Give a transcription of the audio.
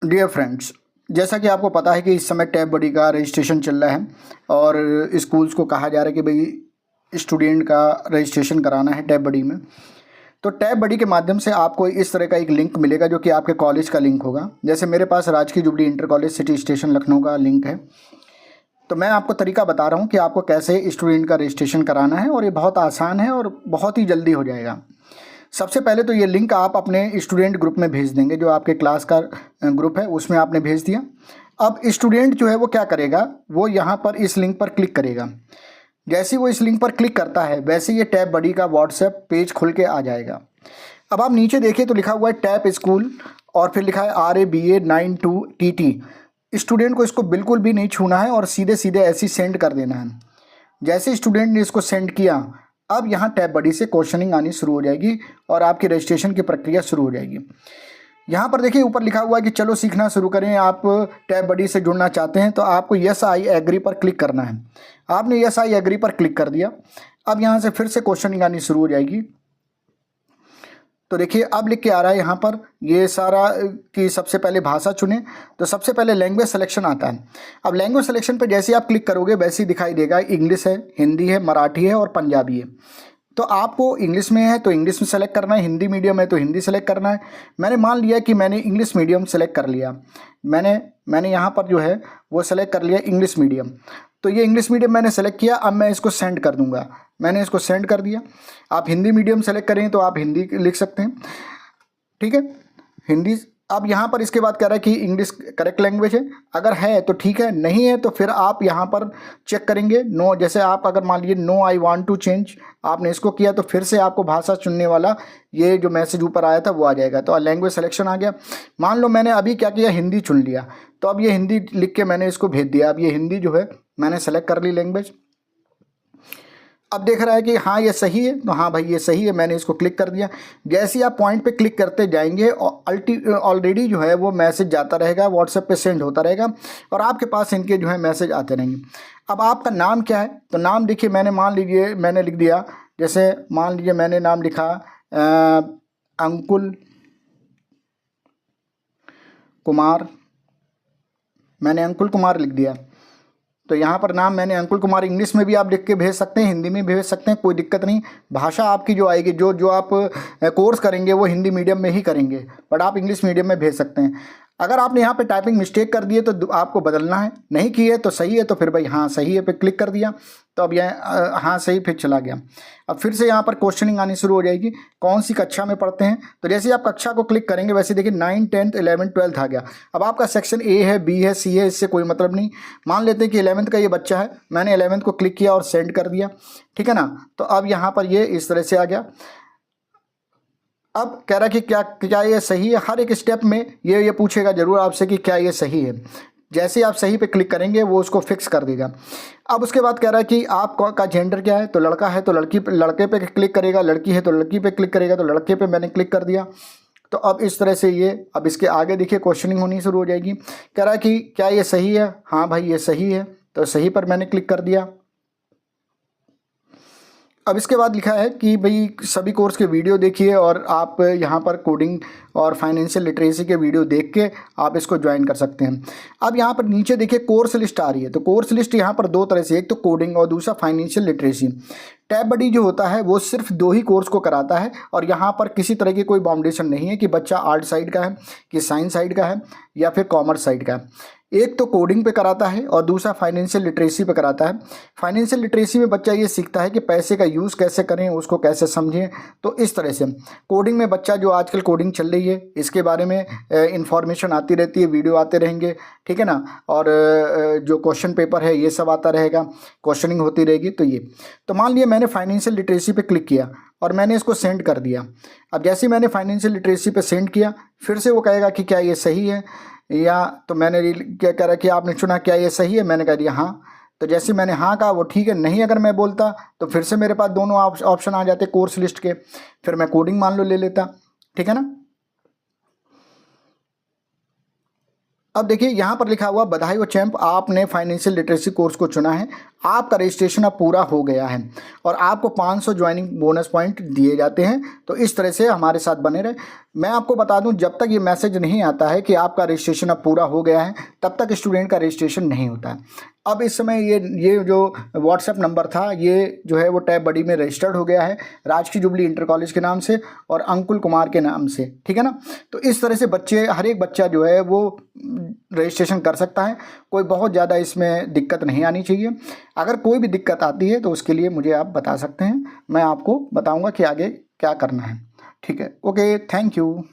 Dear friends, जैसा कि आपको पता है कि इस समय टैब बडी का रजिस्ट्रेशन चल रहा है और स्कूल्स को कहा जा रहा है कि भाई स्टूडेंट का रजिस्ट्रेशन कराना है टैब बडी में। तो टैब बडी के माध्यम से आपको इस तरह का एक लिंक मिलेगा जो कि आपके कॉलेज का लिंक होगा। जैसे मेरे पास राजकीय jubilee inter college city station Lucknow का लिंक है। तो मैं आपको तरीका बता रहा हूँ कि आपको कैसे स्टूडेंट का रजिस्ट्रेशन कराना है और ये बहुत आसान है और बहुत ही जल्दी हो जाएगा। सबसे पहले तो ये लिंक आप अपने स्टूडेंट ग्रुप में भेज देंगे, जो आपके क्लास का ग्रुप है उसमें आपने भेज दिया। अब स्टूडेंट जो है वो क्या करेगा, वो यहाँ पर इस लिंक पर क्लिक करेगा। जैसे ही वो इस लिंक पर क्लिक करता है वैसे ये टैब बडी का व्हाट्सएप पेज खुल के आ जाएगा। अब आप नीचे देखिए तो लिखा हुआ है टैब स्कूल और फिर लिखा है RABA92TT। स्टूडेंट को इसको बिल्कुल भी नहीं छूना है और सीधे सीधे ऐसे ही सेंड कर देना है। जैसे स्टूडेंट ने इसको सेंड किया, अब यहाँ टैब बडी से क्वेश्चनिंग आनी शुरू हो जाएगी और आपकी रजिस्ट्रेशन की प्रक्रिया शुरू हो जाएगी। यहाँ पर देखिए ऊपर लिखा हुआ है कि चलो सीखना शुरू करें। आप टैब बडी से जुड़ना चाहते हैं तो आपको यस आई एग्री पर क्लिक करना है। आपने यस आई एग्री पर क्लिक कर दिया। अब यहाँ से फिर से क्वेश्चनिंग आनी शुरू हो जाएगी। तो देखिए अब लिख के आ रहा है यहाँ पर ये सारा कि सबसे पहले भाषा चुने। तो सबसे पहले लैंग्वेज सिलेक्शन आता है। अब लैंग्वेज सिलेक्शन पे जैसे आप क्लिक करोगे वैसे ही दिखाई देगा, इंग्लिश है, हिंदी है, मराठी है और पंजाबी है। तो आपको इंग्लिश में है तो इंग्लिश में सेलेक्ट करना है, हिंदी मीडियम है तो हिंदी सेलेक्ट करना है। मैंने मान लिया कि मैंने इंग्लिश मीडियम सेलेक्ट कर लिया। मैंने यहाँ पर जो है वो सेलेक्ट कर लिया इंग्लिश मीडियम। तो ये इंग्लिश मीडियम मैंने सेलेक्ट किया। अब मैं इसको सेंड कर दूंगा। मैंने इसको सेंड कर दिया। आप हिंदी मीडियम सेलेक्ट करें तो आप हिंदी लिख सकते हैं, ठीक है, हिंदी। अब यहाँ पर इसके बाद कह रहा है कि इंग्लिश करेक्ट लैंग्वेज है। अगर है तो ठीक है, नहीं है तो फिर आप यहाँ पर चेक करेंगे नो। जैसे आप अगर मान लीजिए no I want to change, आपने इसको किया तो फिर से आपको भाषा चुनने वाला ये जो मैसेज ऊपर आया था वो आ जाएगा। तो लैंग्वेज सिलेक्शन आ गया। मान लो मैंने अभी क्या किया, हिंदी चुन लिया। तो अब ये हिंदी लिख के मैंने इसको भेज दिया। अब ये हिंदी जो है मैंने सेलेक्ट कर ली लैंग्वेज। अब देख रहा है कि हाँ ये सही है, तो हाँ भाई ये सही है, मैंने इसको क्लिक कर दिया। जैसे ही आप पॉइंट पे क्लिक करते जाएंगे ऑलरेडी जो है वो मैसेज जाता रहेगा, व्हाट्सएप पे सेंड होता रहेगा और आपके पास इनके जो है मैसेज आते रहेंगे। अब आपका नाम क्या है, तो नाम देखिए मैंने मान लीजिए मैंने लिख दिया, जैसे मान लीजिए मैंने नाम लिखा अंकुल कुमार। मैंने अंकुल कुमार लिख दिया। तो यहाँ पर नाम मैंने अंकुल कुमार, इंग्लिश में भी आप लिख के भेज सकते हैं, हिंदी में भेज सकते हैं, कोई दिक्कत नहीं। भाषा आपकी जो आएगी, जो जो आप कोर्स करेंगे वो हिंदी मीडियम में ही करेंगे, बट आप इंग्लिश मीडियम में भेज सकते हैं। अगर आपने यहाँ पे टाइपिंग मिस्टेक कर दी है तो आपको बदलना है, नहीं की है तो सही है तो फिर भाई हाँ सही है पे क्लिक कर दिया। तो अब यह हाँ सही फिर चला गया। अब फिर से यहाँ पर क्वेश्चनिंग आनी शुरू हो जाएगी, कौन सी कक्षा में पढ़ते हैं। तो जैसे आप कक्षा को क्लिक करेंगे वैसे देखिए 9, 10, 11, 12 आ गया। अब आपका सेक्शन ए है, बी है, सी है, इससे कोई मतलब नहीं। मान लेते हैं कि 11th का ये बच्चा है, मैंने 11th को क्लिक किया और सेंड कर दिया, ठीक है ना। तो अब यहाँ पर ये इस तरह से आ गया। अब कह रहा है कि क्या क्या ये सही है। हर एक स्टेप में ये पूछेगा जरूर आपसे कि क्या ये सही है। जैसे आप सही पे क्लिक करेंगे वो उसको फिक्स कर देगा। अब उसके बाद कह रहा है कि आपका जेंडर क्या है, तो लड़का है तो लड़के पे क्लिक करेगा, लड़की है तो लड़की पे क्लिक करेगा। तो लड़के पे मैंने क्लिक कर दिया। तो अब इस तरह से ये अब इसके आगे देखिए क्वेश्चनिंग होनी शुरू हो जाएगी। कह रहा है कि क्या ये सही है, हाँ भाई ये सही है, तो सही पर मैंने क्लिक कर दिया। अब इसके बाद लिखा है कि भाई सभी कोर्स के वीडियो देखिए और आप यहाँ पर कोडिंग और फाइनेंशियल लिटरेसी के वीडियो देख के आप इसको ज्वाइन कर सकते हैं। अब यहाँ पर नीचे देखिए कोर्स लिस्ट आ रही है। तो कोर्स लिस्ट यहाँ पर दो तरह से, एक तो कोडिंग और दूसरा फाइनेंशियल लिटरेसी। टैब बडी जो होता है वो सिर्फ 2 ही कोर्स को कराता है और यहाँ पर किसी तरह की कोई बाउंडेशन नहीं है कि बच्चा आर्ट साइड का है, कि साइंस साइड का है या फिर कॉमर्स साइड का है। एक तो कोडिंग पे कराता है और दूसरा फाइनेंशियल लिटरेसी पे कराता है। फाइनेंशियल लिटरेसी में बच्चा ये सीखता है कि पैसे का यूज़ कैसे करें, उसको कैसे समझें। तो इस तरह से कोडिंग में बच्चा, जो आजकल कोडिंग चल रही है इसके बारे में इंफॉर्मेशन आती रहती है, वीडियो आते रहेंगे, ठीक है ना। और जो क्वेश्चन पेपर है ये सब आता रहेगा, क्वेश्चनिंग होती रहेगी। तो मान लिया मैंने फाइनेंशियल लिटरेसी पे क्लिक किया और मैंने इसको सेंड कर दिया। अब जैसे ही मैंने फाइनेंशियल लिटरेसी पे सेंड किया फिर से वो कहेगा कि क्या ये सही है, या तो मैंने क्या कह रहा कि आपने चुना क्या ये सही है, मैंने कह दिया हाँ। तो जैसे मैंने हाँ कहा वो ठीक है, नहीं अगर मैं बोलता तो फिर से मेरे पास दोनों ऑप्शन आ जाते कोर्स लिस्ट के, फिर मैं कोडिंग मान लो ले लेता, ठीक है ना। अब देखिए यहाँ पर लिखा हुआ बधाई व चैंप, आपने फाइनेंशियल लिटरेसी कोर्स को चुना है। आपका रजिस्ट्रेशन अब पूरा हो गया है और आपको 500 ज्वाइनिंग बोनस पॉइंट दिए जाते हैं। तो इस तरह से हमारे साथ बने रहे। मैं आपको बता दूं, जब तक ये मैसेज नहीं आता है कि आपका रजिस्ट्रेशन अब पूरा हो गया है, तब तक स्टूडेंट का रजिस्ट्रेशन नहीं होता है। अब इस समय ये जो व्हाट्सएप नंबर था, ये जो है वो टैब बडी में रजिस्टर्ड हो गया है राजकीय जुबली इंटर कॉलेज के नाम से और अंकुल कुमार के नाम से, ठीक है ना। तो इस तरह से हर एक बच्चा जो है वो रजिस्ट्रेशन कर सकता है। कोई बहुत ज़्यादा इसमें दिक्कत नहीं आनी चाहिए। अगर कोई भी दिक्कत आती है तो उसके लिए मुझे आप बता सकते हैं, मैं आपको बताऊंगा कि आगे क्या करना है। ठीक है, ओके, थैंक यू।